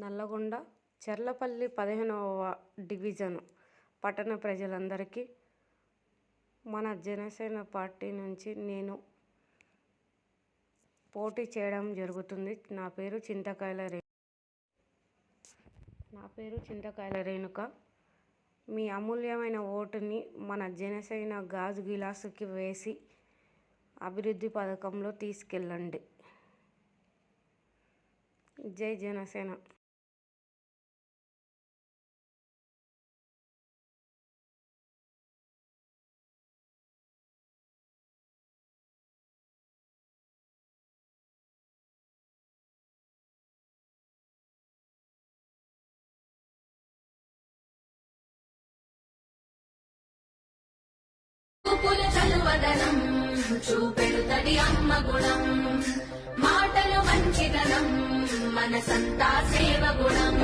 నల్లగొండ చర్లపల్లి 15వ డివిజను పట్టణ ప్రజలందరికీ మన జనసేన పార్టీ నుంచి నేను పోటీ చేయడం జరుగుతుంది. నా పేరు చింతకాయల రేణుక. మీ అమూల్యమైన ఓటుని మన జనసేన గాజు గిలాసుకి వేసి అభివృద్ధి పథకంలో తీసుకెళ్ళండి. జై జనసేన. చలువదనం చూపెడుతది అమ్మ గుణం, మాటలు మంచిదనం మనసంతా సేవ గుణం.